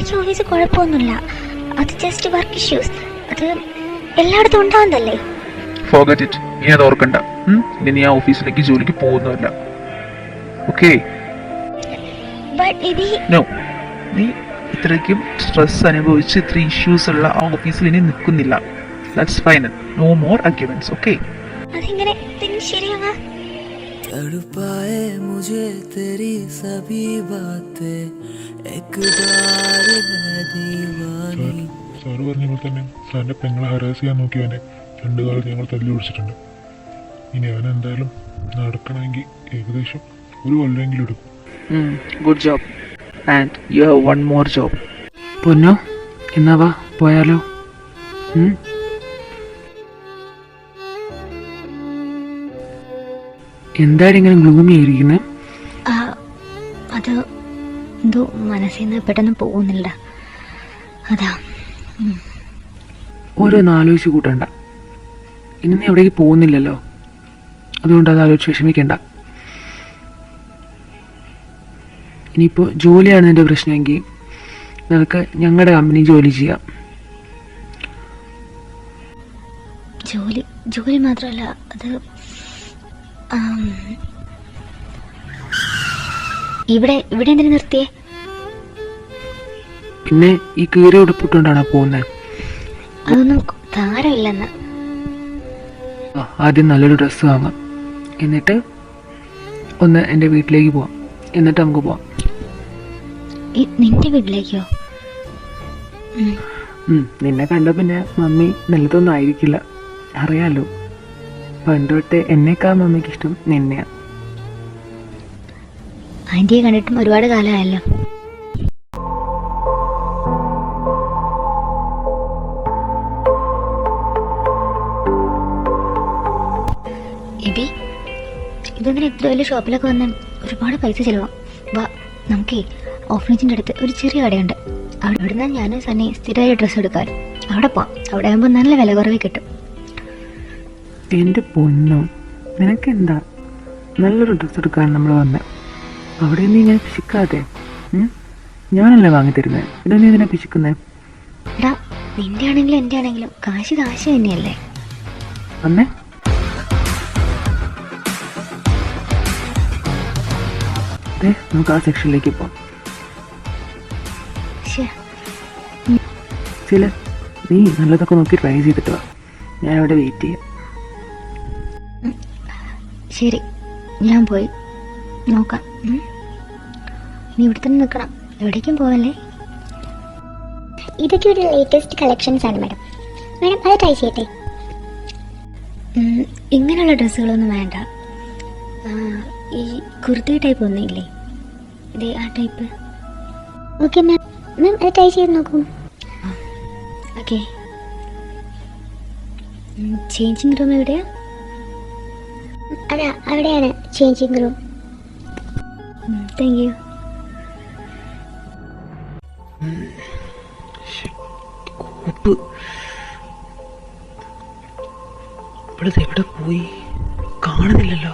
എനിക്ക് ഓഫീസ് കുഴപ്പമൊന്നുമില്ല. അത് ജസ്റ്റ് വർക്ക് ഇഷ്യൂസ്. അത് എല്ലായിടത്തും ഉണ്ടാവുന്നതല്ലേ. Forget it. നീ അത് ഓർക്കണ്ട. ഇനി നീ ആ ഓഫീസിലേക്ക് ജോലിക്ക് പോകുന്നതല്ല. ഓക്കെ? നോ, നീ ഇത്രയ്ക്കും സ്ട്രെസ് അനുഭവിച്ച് ഇത്ര ഇഷ്യൂസ് ഉള്ള ആ ഓഫീസിൽ ഇനി നിൽക്കുന്നില്ല. That's final. No more arguments. Okay? അതെങ്ങനെ ശരിയാവാ? तड़पाए मुझे तेरी सभी बातें एक बार है दीवानी. സാറ് പറഞ്ഞപ്പോൾ തന്നെ സാറിൻ്റെ പെങ്ങളെ ഹരാസ് ചെയ്യാൻ നോക്കിയവനെ 2 കാലത്ത് ഞങ്ങൾ തല്ലി പിടിച്ചിട്ടുണ്ട്. ഇനി അവൻ എന്തായാലും നടക്കണമെങ്കിൽ ഏകദേശം 1 കൊല്ലമെങ്കിലും എടുക്കും. Good job. And you have one more job. പൊന്നോ, എന്നാ വാ പോയാലോ? എന്താണ് ഇങ്ങനെ ഗ്ലൂമി ആയിരിക്കുന്നത്? അത് എന്തോ മനസ്സിൽ നിന്ന് പെട്ടെന്ന് പോകുന്നില്ല, അതാ. ഓരോന്ന് ആലോചിച്ച് കൂട്ടണ്ട. ഇനി നീ എവിടേക്ക് പോകുന്നില്ലല്ലോ, അതുകൊണ്ട് അത് ആലോചിച്ച് വിഷമിക്കണ്ട. ഇനിയിപ്പോൾ ജോലിയാണ് നിൻ്റെ പ്രശ്നമെങ്കിൽ നിനക്ക് ഞങ്ങളുടെ കമ്പനി ജോലി ചെയ്യാം. ജോലി മാത്രമല്ല, അത് ഇവിടെ എന്തിനു നിർത്തിയേ? പിന്നെ ഈ കീറി ഉടുപ്പിട്ടുകൊണ്ടാണോ പോകുന്നത്? അതൊന്നും താരമില്ലെന്ന്. ആദ്യം നല്ലൊരു ഡ്രസ്സ് വാങ്ങാം, എന്നിട്ട് ഒന്ന് എൻ്റെ വീട്ടിലേക്ക് പോവാം, എന്നിട്ട് നമുക്ക് പോവാം. നിന്റെ വീട്ടിലേക്കോ? നിന്നെ കണ്ട പിന്നെ മമ്മി നല്ലതൊന്നും ആയിരിക്കില്ല, അറിയാലോ. പണ്ട് തൊട്ടേ എന്നേക്കാൾ മമ്മിക്ക് ഇഷ്ടം നിന്നെയാ. ആൻറ്റിയെ കണ്ടിട്ടും ഒരുപാട് കാലമായല്ലോ. ഇതെന്തിനാ ഇത്ര വലിയ ഷോപ്പിലൊക്കെ വന്ന് ഒരുപാട് പൈസ ചിലവാം. വാ, നമുക്കേ ഓഫീസിൻ്റെ അടുത്ത് ഒരു ചെറിയ കടയുണ്ട്, അവിടെ നിന്ന് ഞാനും സണ്ണി സ്ഥിരമായി ഡ്രസ്സ് എടുക്കാൻ. അവിടെ പോവാം. അവിടെ ആകുമ്പോൾ നല്ല വില കുറവ് കിട്ടും. എൻ്റെ പൊന്നോ, നിനക്കെന്താ? നല്ലൊരു ഡ്രസ്സ് എടുക്കാൻ നമ്മൾ വന്നത്. അവിടെ നീ ഇങ്ങനെ പിശിക്കാതെ. ഞാനല്ലേ വാങ്ങിത്തരുന്നത്, ഇതാ നീ ഇതിനെ പിശിക്കുന്നേ? എടാ, നിന്റെ ആണെങ്കിലും എൻ്റെ ആണെങ്കിലും കാശ് തന്നെയല്ലേ. അന്നേ നമുക്ക് ആ സെക്ഷനിലേക്ക് പോവാം. നീ നല്ലതൊക്കെ നോക്കി ട്രൈ ചെയ്തിട്ട് വാ, ഞാൻ അവിടെ വെയിറ്റ് ചെയ്യാം. ശരി, ഞാൻ പോയി നോക്കാം. നീ ഇവിടെ തന്നെ നിൽക്കണം, എവിടേക്കും പോവല്ലേ. ഇതൊക്കെ ഒരു ലേറ്റസ്റ്റ് കളക്ഷൻസ് ആണ് മാഡം. അത് ട്രൈ ചെയ്യട്ടെ? ഇങ്ങനെയുള്ള ഡ്രസ്സുകളൊന്നും വേണ്ട. ഈ കുർത്തി ടൈപ്പ് ഒന്നുമില്ലേ? ഇതേ ആ ടൈപ്പ്. ഓക്കെ മാം, അത് ട്രൈ ചെയ്ത് നോക്കൂ. ഓക്കെ. ചേഞ്ചിങ് റൂം എവിടെയാ? അതാ അവിടെയാണ് ചേഞ്ചിങ് റൂം. Thank you. എവിടെ പോയി? കാണുന്നില്ലല്ലോ.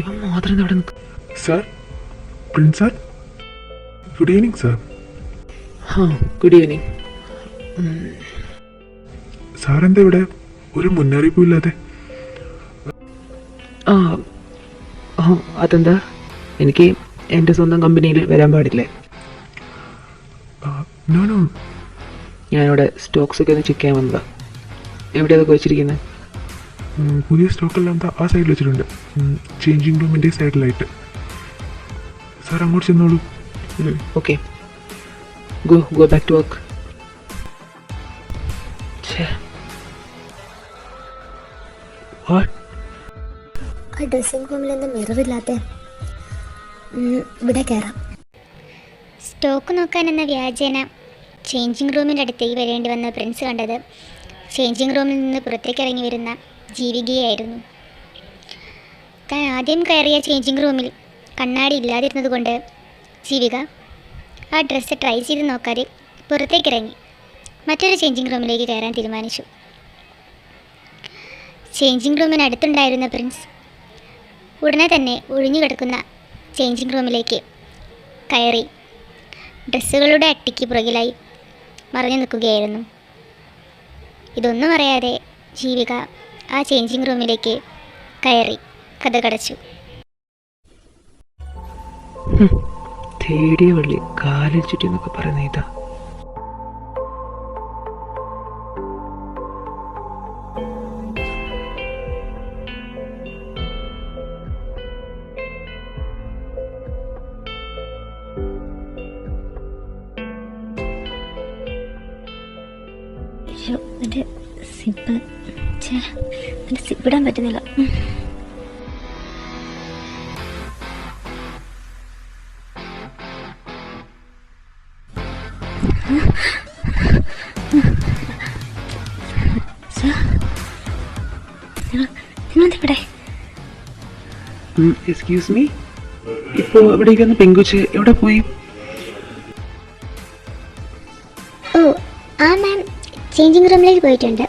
ഇവൻ മാത്രം എവിടെ നിൽക്കും? Sir, Prince sir, good evening sir. Good evening. സാറെന്താ ഇവിടെ ഒരു മുന്നറിയിപ്പും ഇല്ലാതെ? അതെന്താ? എനിക്ക് എൻ്റെ സ്വന്തം കമ്പനിയിൽ വരാൻ പാടില്ലേ? നോ നോ, ഞാനിവിടെ സ്റ്റോക്സൊക്കെ ഒന്ന് ചെക്ക് ചെയ്യാൻ വന്നതാ. എവിടെ അതൊക്കെ വെച്ചിരിക്കുന്നത്? പുതിയ സ്റ്റോക്കെല്ലാം എന്താ ആ സൈഡിൽ വെച്ചിട്ടുണ്ട്, ചേഞ്ചിങ് റൂമിൻ്റെ സൈഡിലായിട്ട്. സാർ അങ്ങോട്ട് ചെന്നോളൂ. Okay, go back to work. ആ ഡ്രസ്സിംഗ് റൂമിൽ എന്താ മിററില്ലാത്ത? ഇവിടെ കയറാം. സ്റ്റോക്ക് നോക്കാൻ എന്ന വ്യാജേന ചേഞ്ചിങ് റൂമിൻ്റെ അടുത്തേക്ക് വരേണ്ടി വന്ന പ്രിൻസ് കണ്ടത് ചേഞ്ചിങ് റൂമിൽ നിന്ന് പുറത്തേക്ക് ഇറങ്ങി വരുന്ന ജീവികയായിരുന്നു. താൻ ആദ്യം കയറിയ ചേഞ്ചിങ് റൂമിൽ കണ്ണാടി ഇല്ലാതിരുന്നത് കൊണ്ട് ജീവിക ആ ഡ്രസ്സ് ട്രൈ ചെയ്ത് നോക്കാതെ പുറത്തേക്കിറങ്ങി മറ്റൊരു ചേഞ്ചിങ് റൂമിലേക്ക് കയറാൻ തീരുമാനിച്ചു. ചേഞ്ചിങ് റൂമിനടുത്തുണ്ടായിരുന്ന പ്രിൻസ് ഉടനെ തന്നെ ഒഴിഞ്ഞു കിടക്കുന്ന ചേഞ്ചിങ് റൂമിലേക്ക് കയറി ഡ്രസ്സുകളുടെ അട്ടിക്ക് പുറകിലായി മറഞ്ഞു നിൽക്കുകയായിരുന്നു. ഇതൊന്നും അറിയാതെ ജീവിക ആ ചേഞ്ചിങ് റൂമിലേക്ക് കയറി കതകടച്ചു. തേടിയ വള്ളി കാലിൽ ചുറ്റി എന്നൊക്കെ പറയുന്ന ഇതാ. എൻ്റെ സിബ് എൻ്റെ സിബിടാൻ പറ്റുന്നില്ല. നിങ്ങളെവിടെ? എക്സ്ക്യൂസ് മീ, ഇപ്പോൾ എവിടേക്ക് വന്ന് പെങ്കുച്ച് എവിടെ പോയി? ഓ ആ മാം ചേഞ്ചിങ് റൂമിലേക്ക് പോയിട്ടുണ്ട്.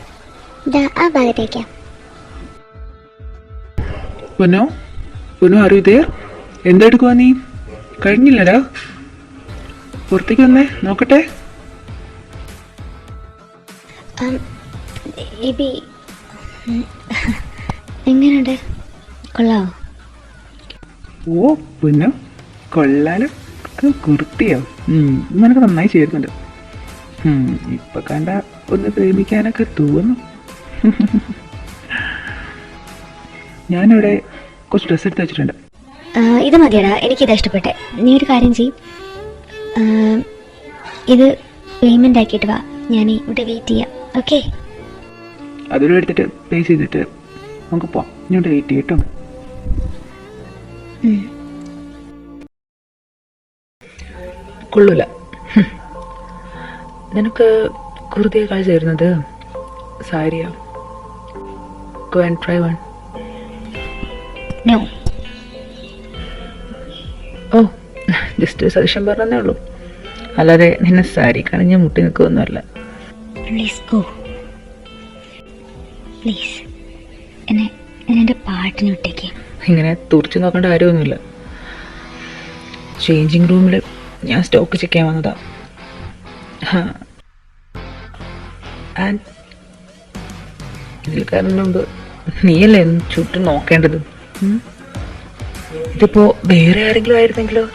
ദാ ആ ഭാഗത്തേക്കാ. പൊന്നോ പൊന്നോ, അറിയതേ എന്തെടുക്കുവാ നീ? കഴിഞ്ഞില്ലടാ, പുറത്തേക്ക് വന്നേ നോക്കട്ടെ. എബി എങ്ങനെയുണ്ട്? കൊള്ളാവോ? ഓ പൊന്നോ, കൊള്ളാലോ. കുർത്തിയോ? നിനക്ക് നന്നായി ചേരുന്നുണ്ട്. ഇപ്പൊ കണ്ട ഒന്ന് പ്രേമിക്കാനൊക്കെ തോന്നും. ഞാനിവിടെ കുറച്ച് ഡ്രസ്സ് എടുത്ത് വെച്ചിട്ടുണ്ട്. ഇത് മതിയടാ, എനിക്കിത് ഇഷ്ടപ്പെട്ടെ. നീ ഒരു കാര്യം ചെയ്യും, ഇത് പേയ്മെൻ്റ് ആക്കിയിട്ട് വാ, ഞാൻ ഇവിടെ വെയിറ്റ് ചെയ്യാം. ഓക്കെ? അതൊരു എടുത്തിട്ട് പേ ചെയ്തിട്ട് നമുക്ക് പോവാം. ഇങ്ങോട്ട് വെയിറ്റ് ചെയ്യട്ടോ. കൊള്ളൂല. നിനക്ക് കുർത്തിയേക്കാൾ ചേരുന്നത് സാരിയാ. Go and try one. No. Oh, just suggestion പറഞ്ഞതേ ഉള്ളൂ, അല്ലാതെ നിന്നെ സാരി കണിഞ്ഞ് മുട്ടി നിൽക്കുകയൊന്നുമല്ല. Please go, please. എന്നെ എൻ്റെ പാട്ടിന് വിട്ടേക്ക്. ഇങ്ങനെ തുറച്ചു നോക്കേണ്ട കാര്യമൊന്നുമില്ല. ചേഞ്ചിങ് റൂമിൽ ഞാൻ സ്റ്റോക്ക് ചെക്ക് ചെയ്യാൻ വന്നതാ. ആൻഡ് ഇതിൽ കയറുന്നതിന് മുമ്പ് നീയല്ലേ ചുറ്റും നോക്കേണ്ടത്. ഇതിപ്പോ വേറെ ആരെങ്കിലും ആയിരുന്നെങ്കിലോ?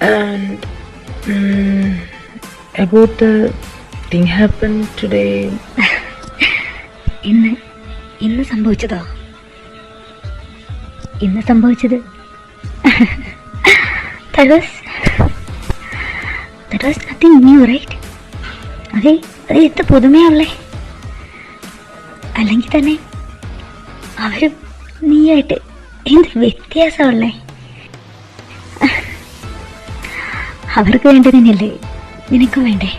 And about the thing happened today. ഇന്ന് സംഭവിച്ചതോ? ഇന്ന് സംഭവിച്ചത് that was nothing new, right? അത് എന്ത് പുതുമയുള്ളേ. അല്ലെങ്കിൽ തന്നെ അവരും നീയായിട്ട് എന്ത് വ്യത്യാസമുള്ളേ. അവർക്ക് വേണ്ടി തന്നെയല്ലേ നിനക്കും വേണ്ടേ?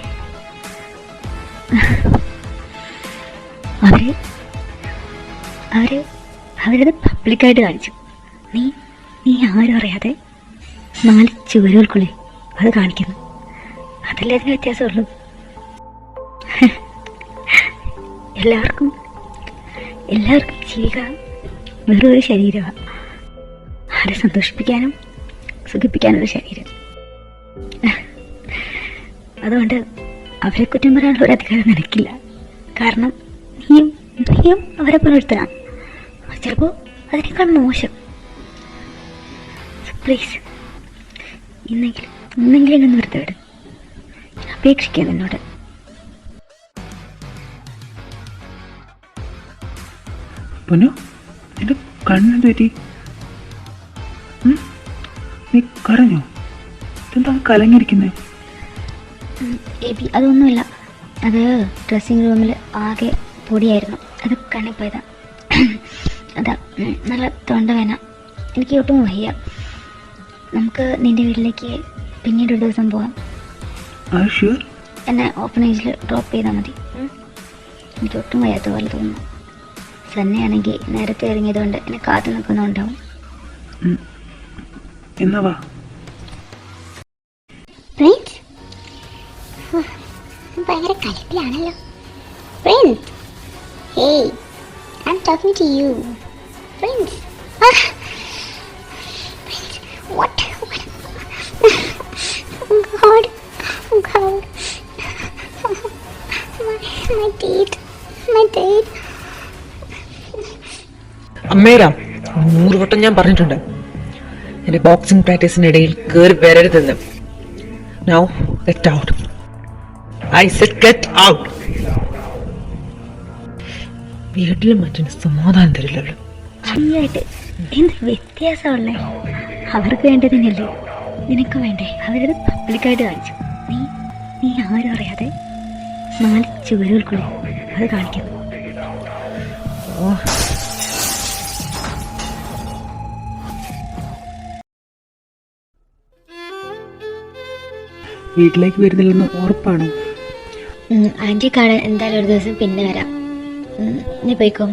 അവരത് പബ്ലിക്കായിട്ട് കാണിച്ചു. നീ ആരും അറിയാതെ 4 ചുവരുകൾക്കുള്ളിൽ അത് കാണിക്കുന്നു. അതല്ലേ അതിന് വ്യത്യാസമുള്ളൂ. എല്ലാവർക്കും ജീവിക വെറും ഒരു ശരീരമാണ്. ആരെ സന്തോഷിപ്പിക്കാനും സുഖിപ്പിക്കാനുള്ള ശരീരം. അതുകൊണ്ട് അവരെ കുറ്റം പറയാനുള്ള ഒരു അധികാരം നിനക്കില്ല. കാരണം നീയും അവരെ പുലർത്തണം. ചിലപ്പോൾ അതിനേക്കാൾ മോശം. പ്ലീസ് ഇന്നെങ്കിലും എന്നെ വെറുതെ വിട്. അപേക്ഷിക്കാം എന്നോട്. പൊന്നു, എൻ്റെ കണ്ണെന്ത് പറ്റി? നീ കരഞ്ഞോ? ഇതെന്താ കലങ്ങിയിരിക്കുന്നേ? അതൊന്നുമില്ല, അത് ഡ്രസ്സിങ് റൂമിൽ ആകെ പൊടിയായിരുന്നു. അത് കണ്ണിൽ പോയതാ. അതാ നല്ല തൊണ്ടവേന. എനിക്ക് ഒട്ടും വയ്യ. നമുക്ക് നിൻ്റെ വീട്ടിലേക്ക് പിന്നീട് ഒരു ദിവസം പോവാം. എന്നെ ഓപ്പണേജിൽ ഡ്രോപ്പ് ചെയ്താൽ മതി. എനിക്ക് ഒട്ടും വയ്യാത്ത പോലെ തോന്നുന്നു. സന്നയാണെങ്കിൽ നേരത്തെ ഇറങ്ങിയതുകൊണ്ട് എന്നെ കാത്തു നിൽക്കുന്നുണ്ടാവും. എന്നാ വാ. ഭയങ്കര കലിപ്പിലാണല്ലോ. Prince, hey, I am talking to you. Prince, God. Oh God. My teeth. My teeth. അമ്മേരാം 100 വട്ടം ഞാൻ പറഞ്ഞിട്ടുണ്ട് എൻ്റെ ബോക്സിംഗ് പ്രാക്ടീസിനിടയിൽ കയറി വരരുതെന്ന്. Now get out. I said get out. വീട്ടിലും മറ്റൊരു സമാധാനം തരില്ലല്ലോ. ശരിയായിട്ട് എന്ത് വ്യത്യാസമുള്ളേ? അവർക്ക് വേണ്ടതിനല്ലേ നിനക്ക് വേണ്ടേ? അവരത് പബ്ലിക്കായിട്ട് കാണിച്ചു. നീ ആരും അറിയാതെ 4 ചുവരുകൾക്കുള്ളിൽ അത് കാണിക്കും. വീട്ടിലേക്ക് വരുന്നില്ലെന്ന് ഉറപ്പാണ്. ആൻറ്റി കാണാൻ എന്തായാലും ഒരു ദിവസം പിന്നെ വരാം. നീ പോയിക്കോ.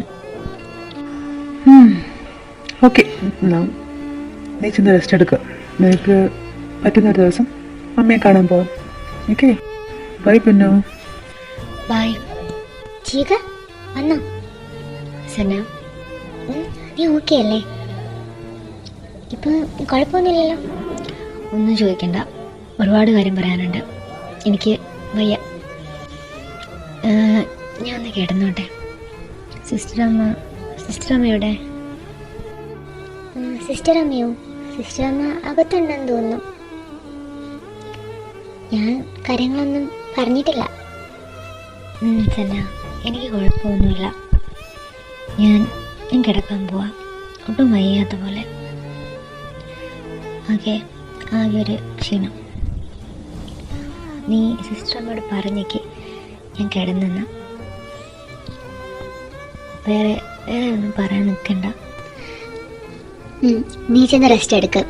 ഓക്കെ, നീ ചെന്ന് റെസ്റ്റ് എടുക്കുക. നിനക്ക് പറ്റുന്ന ഒരു ദിവസം അമ്മയെ കാണാൻ പോവാം. ഓക്കെ, ബൈ പൊന്നു. ബൈ. ജീക വന്നോ? സന, നീ ഓക്കെ അല്ലേ? ഇപ്പം കുഴപ്പമൊന്നുമില്ലല്ലോ? ഒന്നും ചോദിക്കണ്ട, ഒരുപാട് കാര്യം പറയാനുണ്ട്. എനിക്ക് വയ്യ. ഞാൻ ഒന്ന് കിടന്നോട്ടെ. സിസ്റ്റർ അമ്മയുടെ സിസ്റ്റർ അമ്മയോ? സിസ്റ്റർ അമ്മ അകത്തുണ്ടെന്ന് തോന്നുന്നു. ഞാൻ കാര്യങ്ങളൊന്നും പറഞ്ഞിട്ടില്ല. സന, എനിക്ക് കുഴപ്പമൊന്നുമില്ല. ഞാൻ കിടക്കാൻ പോവാം. ഒട്ടും വയ്യാത്ത പോലെ. ആകെ ഒരു ക്ഷീണം. നീ സിസ്റ്റർ അമ്മയോട് പറഞ്ഞേക്ക് ഞാൻ കിടന്നെന്ന്. വേറെ ഒന്നും പറയാൻ നിൽക്കണ്ട. നീ ചെന്ന് റെസ്റ്റ് എടുക്ക്.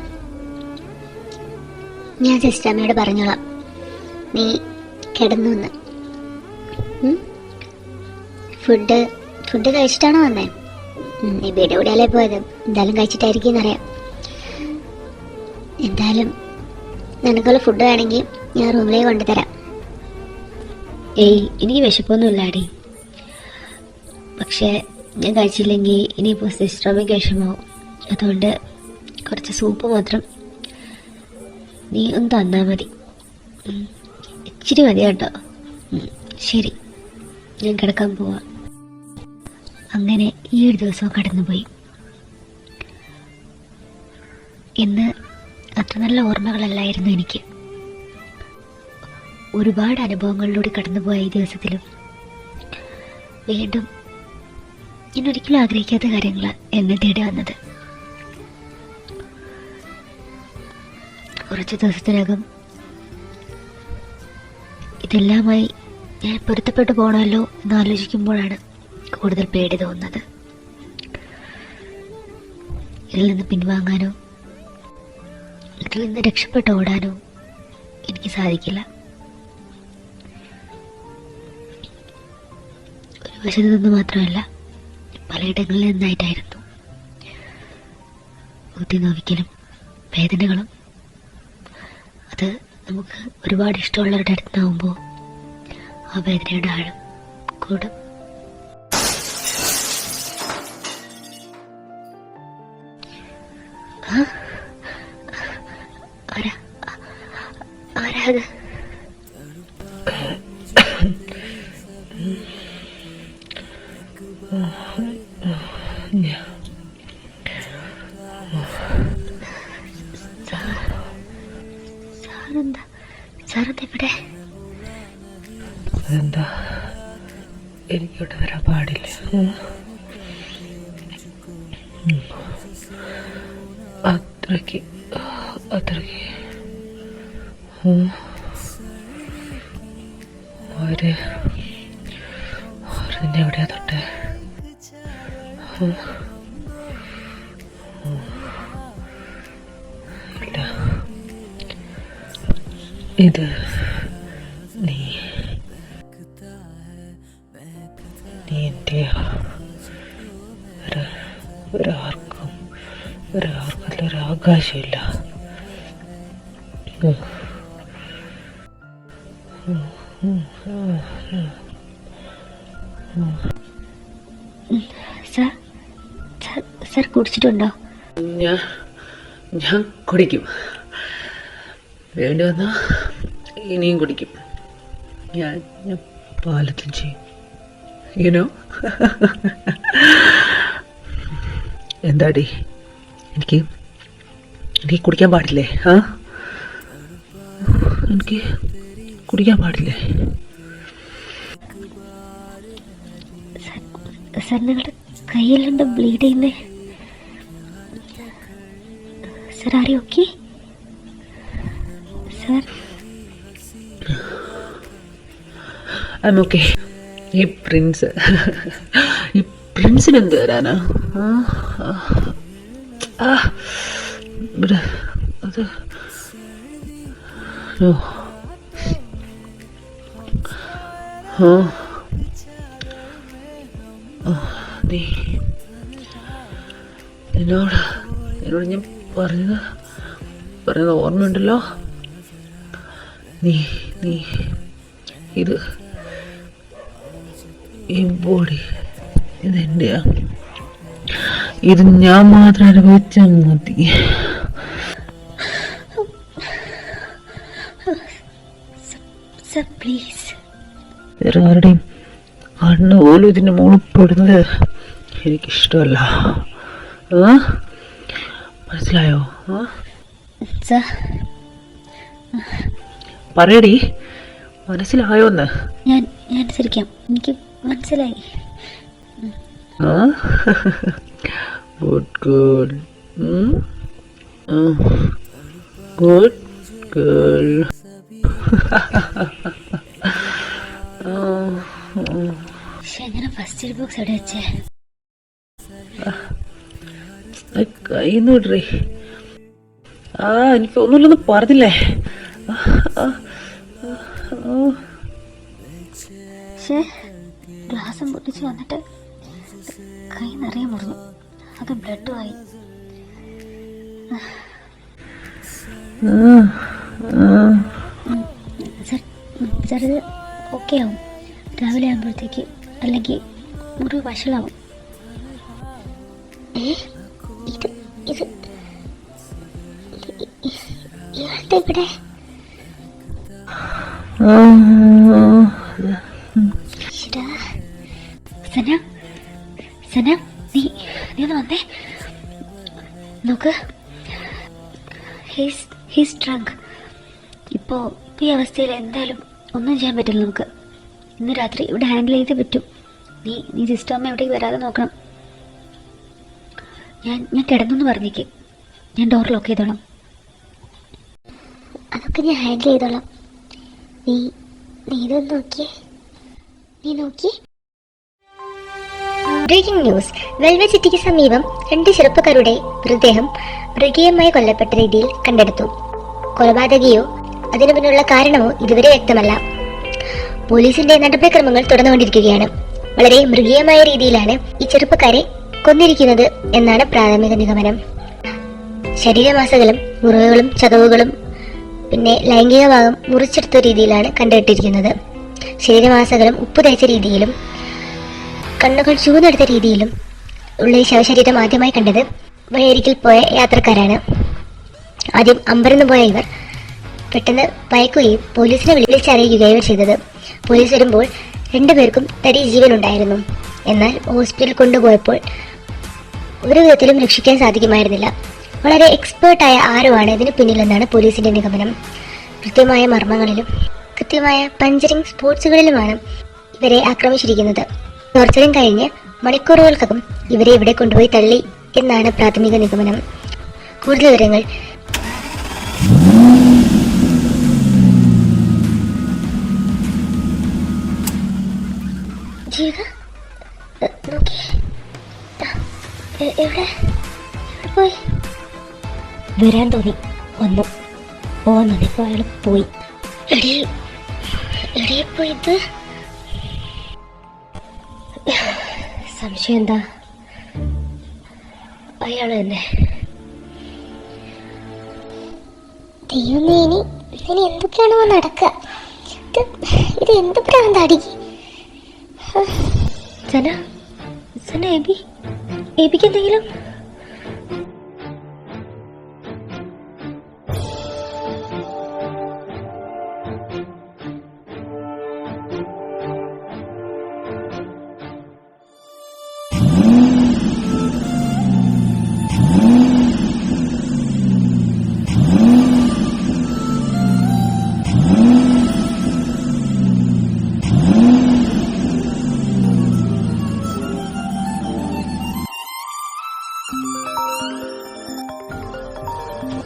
ഞാൻ സിസ്റ്റർ അമ്മയോട് പറഞ്ഞോളാം നീ കിടന്നു എന്ന്. ഫുഡ് കഴിച്ചിട്ടാണോ വന്നേ? നീ വീട് എവിടെയല്ലേ പോയത്? എന്തായാലും കഴിച്ചിട്ടായിരിക്കും എന്നറിയാം. എന്തായാലും നിനക്കുള്ള ഫുഡ് വേണമെങ്കിൽ ഞാൻ റൂമിലേക്ക് കൊണ്ടുതരാം. ഏയ്, എനിക്ക് വിശപ്പൊന്നുമില്ല ആടി. പക്ഷേ ഞാൻ കഴിച്ചില്ലെങ്കിൽ ഇനിയിപ്പോൾ സിസ്റ്റർ അമ്മയ്ക്ക് വിഷമാവും. അതുകൊണ്ട് കുറച്ച് സൂപ്പ് മാത്രം നീ ഒന്ന് തന്നാൽ മതി. ഇച്ചിരി മതി കേട്ടോ. ശരി, ഞാൻ കിടക്കാൻ പോവാം. അങ്ങനെ ഈ ഒരു ദിവസം കടന്നുപോയി. ഇന്ന് അത്ര നല്ല ഓർമ്മകളല്ലായിരുന്നു എനിക്ക്. ഒരുപാട് അനുഭവങ്ങളിലൂടെ കടന്നുപോയ ഈ ദിവസത്തിലും വീണ്ടും ഞാൻ ഒരിക്കലും ആഗ്രഹിക്കാത്ത കാര്യങ്ങൾ എന്നെ തേടി വന്നത്. കുറച്ച് ദിവസത്തിനകം ഇതെല്ലാമായി ഞാൻ പൊരുത്തപ്പെട്ടു പോകണമല്ലോ എന്നാലോചിക്കുമ്പോഴാണ് കൂടുതൽ പേടി തോന്നുന്നത്. ഇതിൽ നിന്ന് പിൻവാങ്ങാനോ ഇതിൽ നിന്ന് രക്ഷപ്പെട്ട് ഓടാനോ എനിക്ക് സാധിക്കില്ല. ഒരു വശത്തു നിന്ന് മാത്രമല്ല, പലയിടങ്ങളിൽ നിന്നായിട്ടായിരുന്നു. ബുദ്ധി നോവിക്കലും വേദനകളും. അത് നമുക്ക് ഒരുപാട് ഇഷ്ടമുള്ളവരുടെ അടുത്താവുമ്പോൾ ആ വേദനയുടെ ആഴം കൂടും. ആരാ അത്? സാറെന്താ ഇവിടെ? അതെന്താ, എനിക്കോട്ട് വരാൻ പാടില്ല. അത്രയ്ക്ക് അവര് നിന്നെ എവിടെയാ തൊട്ടേ? ഇല്ല, ഇത് നീ എൻ്റെ ഒരാകാശമില്ല. സാർ കുടിച്ചിട്ടുണ്ടോ? ഞാൻ കുടിക്കും. വേണ്ടി വന്നാ ഇനിയും കുടിക്കും. ഞാൻ പാലത്തും ചെയ്യും. യുനോ എന്താടി, എനിക്ക് കുടിക്കാൻ പാടില്ലേ? എനിക്ക് കുടിക്കാൻ പാടില്ലേ? സാർ നിങ്ങളുടെ കയ്യിലെന്താ ബ്ലീഡ് ചെയ്യുന്നേ? സാർ ആരെ ഓക്കെ? Sir okay. ഈ പ്രിൻസിന് എന്ത് തരാനാ? അത് എന്നോട് ഞാൻ പറഞ്ഞത് ഓർമ്മയുണ്ടല്ലോ. നീ ഈ ബോഡി ഇതെന്റെയാ. ഇത് ഞാൻ മാത്രം അനുഭവിച്ചാൽ മതി. Sir please. വേറെ ആരുടെയും കണ്ണ് പോലും ഇതിൻ്റെ മുകളിൽ പെടുന്നത് എനിക്കിഷ്ടമല്ല. മനസ്സിലായോ? സാർ പറയടി, മനസ്സിലായോന്ന്? ഞാൻ അനുസരിക്കാം. എനിക്ക് മനസ്സിലായി. Good good good girl. പക്ഷെ എങ്ങനെ ഫസ്റ്റ് എയ്ഡ് ബോക്സ് എവിടെ വെച്ചേ? കയ്യിന്ന് വിടറി. എനിക്ക് ഒന്നുമില്ലെന്ന് പറഞ്ഞില്ലേ? പക്ഷേ ഗ്ലാസും പൊട്ടിച്ച് വന്നിട്ട് കൈ നിറയെ മുറിഞ്ഞു. അത് ബ്ലഡുമായി. സാർ ഇത് ഓക്കെ ആവും രാവിലെ ആകുമ്പോഴത്തേക്ക്, അല്ലെങ്കിൽ മുറിവ് വഷളാവും. ഇയാളുടെ ഇവിടെ സന നീ ഒന്ന് വന്നേ. നോക്ക്, ഹീസ് ഡ്രങ്ക്. ഇപ്പോൾ ഈ അവസ്ഥയിൽ എന്തായാലും ഒന്നും ചെയ്യാൻ പറ്റില്ല നമുക്ക്. ഇന്ന് രാത്രി ഇവിടെ ഹാൻഡിൽ ചെയ്തേ പറ്റൂ. നീ സിസ്റ്റർ അമ്മ എവിടേക്ക് വരാതെ നോക്കണം. ഞാൻ കിടന്നു പറഞ്ഞേക്ക്. ഞാൻ ഡോർ ലോക്ക് ചെയ്തോളാം. അതൊക്കെ ഞാൻ ഹാൻഡിൽ ചെയ്തോളാം. നീ ഇതൊന്ന് നോക്കിയേ. നീ നോക്കിയേ. Breaking news. വെൽവെറ്റ് സിറ്റിക്ക് സമീപം 2 ചെറുപ്പക്കാരുടെ മൃതദേഹം മൃഗീയമായി കൊല്ലപ്പെട്ട രീതിയിൽ കണ്ടെടുത്തു. കൊലപാതകയോ അതിനു പിന്നിലുള്ള കാരണമോ ഇതുവരെ വ്യക്തമല്ല. പോലീസിന്റെ നടപടിക്രമങ്ങൾ തുടർന്നുകൊണ്ടിരിക്കുകയാണ്. വളരെ മൃഗീയമായ രീതിയിലാണ് ഈ ചെറുപ്പക്കാരെ കൊന്നിരിക്കുന്നത് എന്നാണ് പ്രാഥമിക നിഗമനം. ശരീരമാസകളും മുറിവുകളും ചതവുകളും പിന്നെ ലൈംഗിക ഭാഗം മുറിച്ചെടുത്ത രീതിയിലാണ് കണ്ടെടുത്തിരിക്കുന്നത്. ശരീരമാസകളും ഉപ്പ് തേച്ച രീതിയിലും കണ്ണുകൾ ചൂന്നെടുത്ത രീതിയിലും ഉള്ള ഈ ശവശരീരം ആദ്യമായി കണ്ടത് വഴിയരികിൽ പോയ യാത്രക്കാരാണ്. ആദ്യം അമ്പരന്ന് പോയ ഇവർ പെട്ടെന്ന് ഭയക്കുകയും പോലീസിനെ വിളിച്ചറിയിക്കുകയും ചെയ്തത്. പോലീസ് വരുമ്പോൾ 2 പേർക്കും തടി ജീവനുണ്ടായിരുന്നു. എന്നാൽ ഹോസ്പിറ്റലിൽ കൊണ്ടുപോയപ്പോൾ ഒരു വിധത്തിലും രക്ഷിക്കാൻ സാധിക്കുമായിരുന്നില്ല. വളരെ എക്സ്പേർട്ടായ ആരുമാണ് ഇതിന് പിന്നിലെന്നാണ് പോലീസിന്റെ നിഗമനം. കൃത്യമായ മർമ്മങ്ങളിലും കൃത്യമായ പഞ്ചറിംഗ് സ്പോർട്സുകളിലുമാണ് ഇവരെ ആക്രമിച്ചിരിക്കുന്നത്. ടോർച്ചറിംഗ് കഴിഞ്ഞ് മണിക്കൂറുകൾക്കകം ഇവരെ ഇവിടെ കൊണ്ടുപോയി തള്ളി എന്നാണ് പ്രാഥമിക നിഗമനം. കൂടുതൽ വിവരങ്ങൾ പോയി വരാൻ തോന്നി, വന്നു. പോവാൻ തോന്നിയപ്പോൾ അയാൾ പോയി. പോയത് സംശയം എന്താ? അയാൾ തന്നെ. ദൈവമേ, ഇനി എന്തൊക്കെയാണോ നടക്കുക? ഇത് എന്ത് പ്രാന്താടി? സന എബിക്ക് എന്തെങ്കിലും?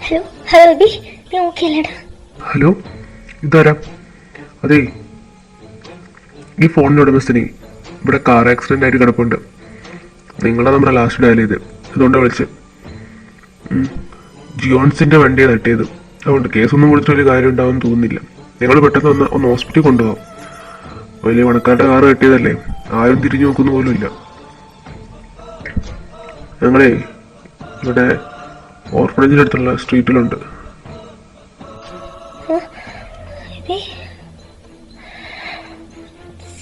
ഹലോ ഹലോ ബേബി, നീ ഓക്കെ അല്ലേടാ? ഹലോ, ഇതാരാ? അതെ, ഈ ഫോണിൻ്റെ ഉടമസ്ഥനെ ഇവിടെ കാർ ആക്സിഡൻ്റ് ആയിട്ട് കിടപ്പുണ്ട്. നിങ്ങളാണ് നമ്മുടെ ലാസ്റ്റ് ഡയൽ ചെയ്ത്, അതുകൊണ്ടാണ് വിളിച്ചത്. ജിയോൺസിൻ്റെ വണ്ടിയാണ് തട്ടിയത്. അതുകൊണ്ട് കേസൊന്നും കൊടുത്തിട്ട് വലിയ കാര്യം ഉണ്ടാവുമെന്ന് തോന്നുന്നില്ല. നിങ്ങൾ പെട്ടെന്ന് ഒന്ന് ഹോസ്പിറ്റലിൽ കൊണ്ടുപോകാം. വലിയ പണക്കാരുടെ കാറ് കെട്ടിയതല്ലേ, ആരും തിരിഞ്ഞു നോക്കുന്ന പോലും ഇല്ല. ഞങ്ങളെ ഇവിടെ ഓർഫനേജിൻ്റെ അടുത്തുള്ള സ്ട്രീറ്റിലുണ്ട്.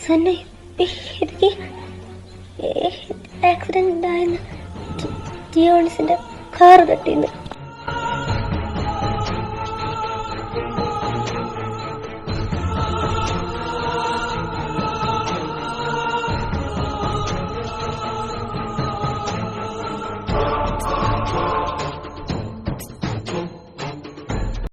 സണ്ണി, എനിക്ക് ആക്സിഡന്റ് ഉണ്ടായെന്ന് ജിയോൺസിന്റെ കാർ തട്ടിന്ന്